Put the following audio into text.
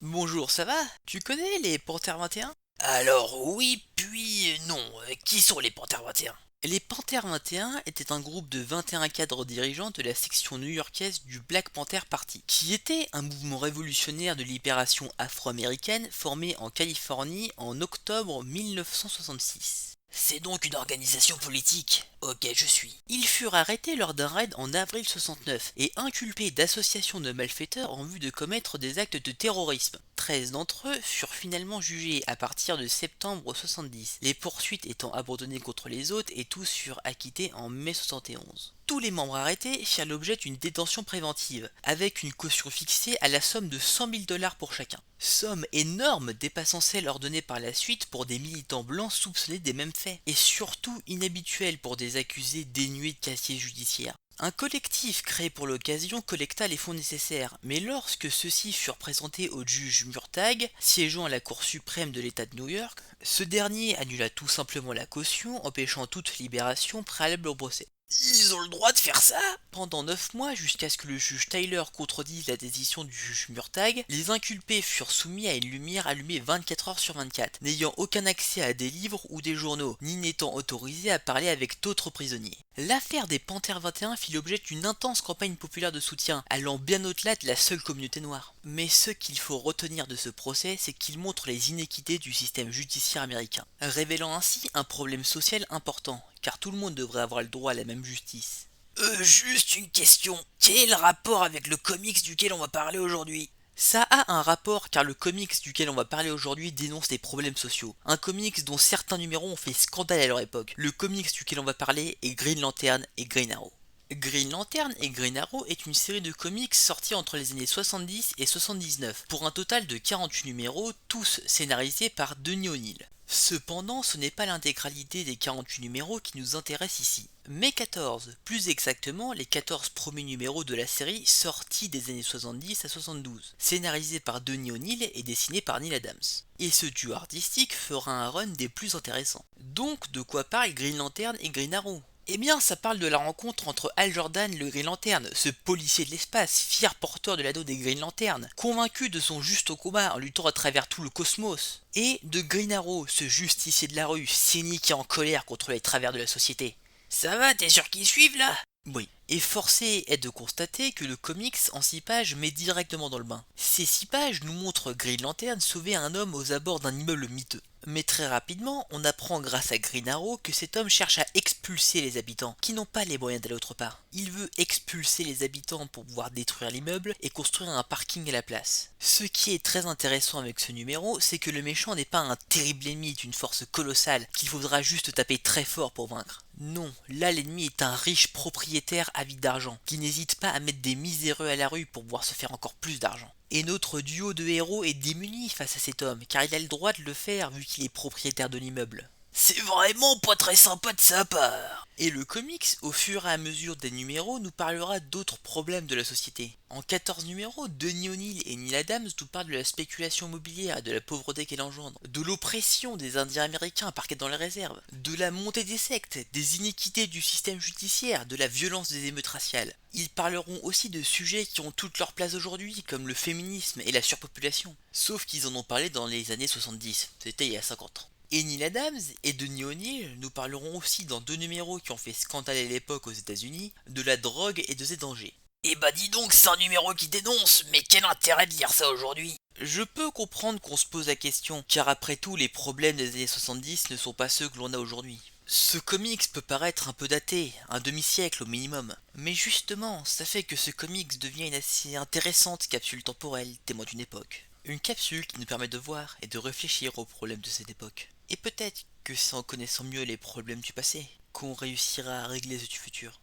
Bonjour, ça va? Tu connais les Panthères 21? Alors oui, puis non. Qui sont les Panthères 21? Les Panthères 21 étaient un groupe de 21 cadres dirigeants de la section new-yorkaise du Black Panther Party, qui était un mouvement révolutionnaire de libération afro-américaine formé en Californie en octobre 1966. C'est donc une organisation politique. Ok, je suis. Ils furent arrêtés lors d'un raid en avril 69 et inculpés d'association de malfaiteurs en vue de commettre des actes de terrorisme. 13 d'entre eux furent finalement jugés à partir de septembre 70, les poursuites étant abandonnées contre les autres et tous furent acquittés en mai 71. Tous les membres arrêtés firent l'objet d'une détention préventive, avec une caution fixée à la somme de 100 000 dollars pour chacun. Somme énorme dépassant celle ordonnée par la suite pour des militants blancs soupçonnés des mêmes faits, et surtout inhabituelle pour des accusés dénués de casier judiciaire. Un collectif créé pour l'occasion collecta les fonds nécessaires, mais lorsque ceux-ci furent présentés au juge Murtagh, siégeant à la Cour suprême de l'État de New York, ce dernier annula tout simplement la caution, empêchant toute libération préalable au procès. Ils ont le droit de faire ça? Pendant 9 mois, jusqu'à ce que le juge Tyler contredise la décision du juge Murtagh, les inculpés furent soumis à une lumière allumée 24 heures sur 24, n'ayant aucun accès à des livres ou des journaux, ni n'étant autorisés à parler avec d'autres prisonniers. L'affaire des Panthères 21 fit l'objet d'une intense campagne populaire de soutien, allant bien au-delà de la seule communauté noire. Mais ce qu'il faut retenir de ce procès, c'est qu'il montre les inéquités du système judiciaire américain, révélant ainsi un problème social important, car tout le monde devrait avoir le droit à la même justice. Juste une question. Quel est le rapport avec le comics duquel on va parler aujourd'hui? Ça a un rapport car le comics duquel on va parler aujourd'hui dénonce des problèmes sociaux. Un comics dont certains numéros ont fait scandale à leur époque. Le comics duquel on va parler est Green Lantern et Green Arrow. Green Lantern et Green Arrow est une série de comics sortis entre les années 70 et 79, pour un total de 48 numéros, tous scénarisés par Denny O'Neil. Cependant, ce n'est pas l'intégralité des 48 numéros qui nous intéresse ici, mais 14, plus exactement les 14 premiers numéros de la série sortis des années 70 à 72, scénarisés par Denny O'Neil et dessinés par Neil Adams. Et ce duo artistique fera un run des plus intéressants. Donc de quoi parlent Green Lantern et Green Arrow? Eh bien, ça parle de la rencontre entre Hal Jordan, le Green Lantern, ce policier de l'espace, fier porteur de l'anneau des Green Lantern, convaincu de son juste combat en luttant à travers tout le cosmos, et de Green Arrow, ce justicier de la rue, cynique et en colère contre les travers de la société. Ça va, t'es sûr qu'ils suivent là? Oui. Et forcé est de constater que le comics en 6 pages met directement dans le bain. Ces 6 pages nous montrent Green Lantern sauver un homme aux abords d'un immeuble miteux. Mais très rapidement, on apprend grâce à Green Arrow que cet homme cherche à expulser les habitants, qui n'ont pas les moyens d'aller autre part. Il veut expulser les habitants pour pouvoir détruire l'immeuble et construire un parking à la place. Ce qui est très intéressant avec ce numéro, c'est que le méchant n'est pas un terrible ennemi d'une force colossale qu'il faudra juste taper très fort pour vaincre. Non, là l'ennemi est un riche propriétaire avide d'argent, qui n'hésite pas à mettre des miséreux à la rue pour pouvoir se faire encore plus d'argent. Et notre duo de héros est démuni face à cet homme, car il a le droit de le faire vu qu'il est propriétaire de l'immeuble. C'est vraiment pas très sympa de sa part. Et le comics, au fur et à mesure des numéros, nous parlera d'autres problèmes de la société. En 14 numéros, Denny O'Neil et Neil Adams nous parlent de la spéculation immobilière et de la pauvreté qu'elle engendre, de l'oppression des Indiens américains parqués dans les réserves, de la montée des sectes, des iniquités du système judiciaire, de la violence des émeutes raciales. Ils parleront aussi de sujets qui ont toute leur place aujourd'hui, comme le féminisme et la surpopulation. Sauf qu'ils en ont parlé dans les années 70, c'était il y a 50 ans. Et Neil Adams et Denny O'Neil nous parleront aussi dans 2 numéros qui ont fait scandale à l'époque aux États-Unis, de la drogue et de ses dangers. Eh bah dis donc, c'est un numéro qui dénonce, mais quel intérêt de lire ça aujourd'hui? Je peux comprendre qu'on se pose la question, car après tout, les problèmes des années 70 ne sont pas ceux que l'on a aujourd'hui. Ce comics peut paraître un peu daté, un demi-siècle au minimum, mais justement, ça fait que ce comics devient une assez intéressante capsule temporelle, témoin d'une époque. Une capsule qui nous permet de voir et de réfléchir aux problèmes de cette époque. Et peut-être que c'est en connaissant mieux les problèmes du passé qu'on réussira à régler ceux du futur.